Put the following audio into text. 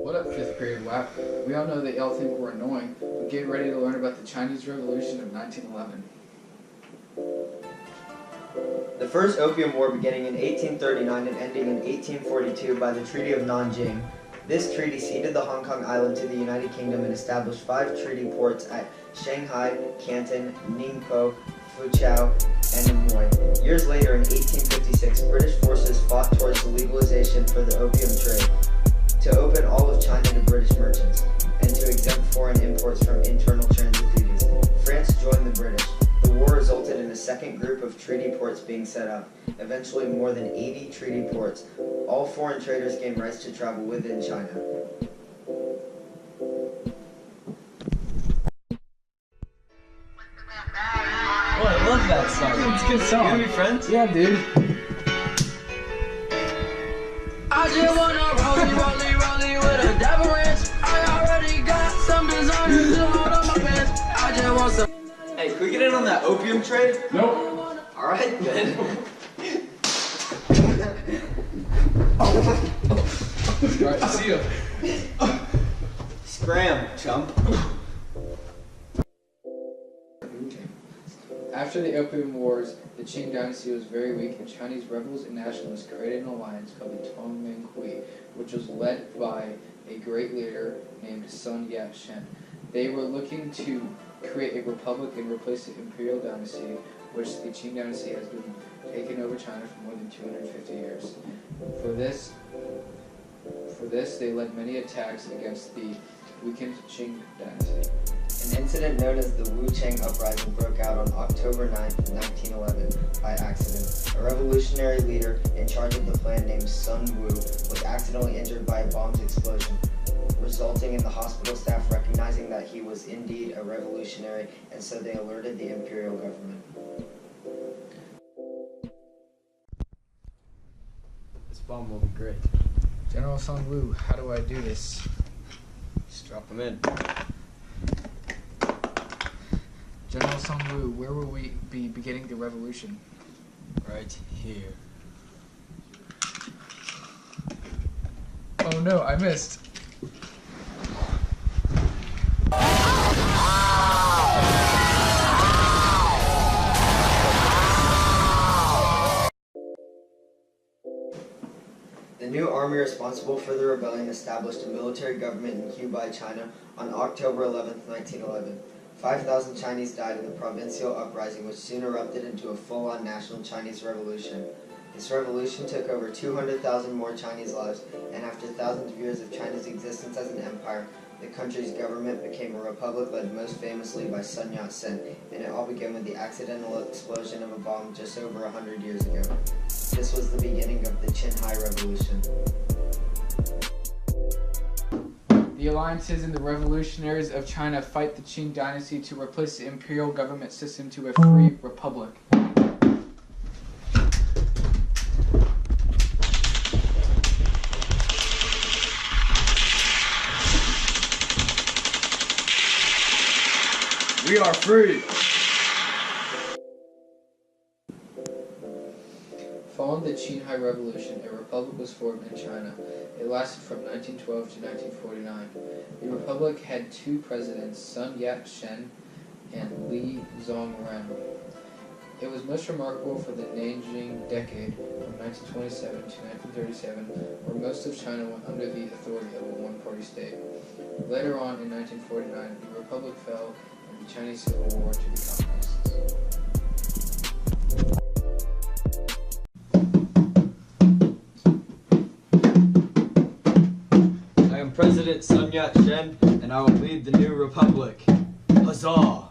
What up, 5th grade WHAP? We all know that y'all think we're annoying, but get ready to learn about the Chinese Revolution of 1911. The First Opium War beginning in 1839 and ending in 1842 by the Treaty of Nanjing. This treaty ceded the Hong Kong island to the United Kingdom and established 5 treaty ports at Shanghai, Canton, Ningpo, Fuzhou, and Amoy. Years later, in 1856, British forces fought towards the legalization for the opium trade, to open all of China to British merchants, and to exempt foreign imports from internal transit duties. France joined the British. The war resulted in a second group of treaty ports being set up, eventually more than 80 treaty ports. All foreign traders gained rights to travel within China. Oh, I love that song. It's a good song. You wanna be friends? Yeah, dude. I just wanna rollie with a double ranch. I already got some designer to hold on my pants. I just want some. Hey, can we get in on that opium trade? Nope. Alright then. Alright, see ya. Scram, chump. After the Opium Wars, the Qing dynasty was very weak, and Chinese rebels and nationalists created an alliance called the Tongmenghui, which was led by a great leader named Sun Yat-sen. They were looking to create a republic and replace the imperial dynasty, which the Qing dynasty has been taking over China for more than 250 years. For this, they led many attacks against the weakened Qing dynasty. An incident known as the Wu Cheng Uprising broke out on October 9, 1911, by accident. A revolutionary leader in charge of the plan named Sun Wu was accidentally injured by a bomb's explosion, resulting in the hospital staff recognizing that he was indeed a revolutionary, and so they alerted the imperial government. This bomb will be great. General Sun Wu, how do I do this? Just drop them in. General Sun Wu, where will we be beginning the revolution? Right here. Oh no, I missed. The new army responsible for the rebellion established a military government in Hubei, China on October 11, 1911. 5,000 Chinese died in the provincial uprising, which soon erupted into a full-on national Chinese revolution. This revolution took over 200,000 more Chinese lives, and after thousands of years of China's existence as an empire, the country's government became a republic led most famously by Sun Yat-sen, and it all began with the accidental explosion of a bomb just over 100 years ago. This was the beginning of the Qinghai Revolution. The alliances and the revolutionaries of China fight the Qing dynasty to replace the imperial government system to a free republic. We are free! Following the Qinghai Revolution, a republic was formed in China. It lasted from 1912 to 1949. The republic had 2 presidents, Sun Yat-sen and Li Zhongren. It was most remarkable for the Nanjing Decade from 1927 to 1937, where most of China went under the authority of a one-party state. Later on, in 1949, the republic fell in the Chinese Civil War to the communists. I am President Sun Yat-sen, and I will lead the new republic. Huzzah!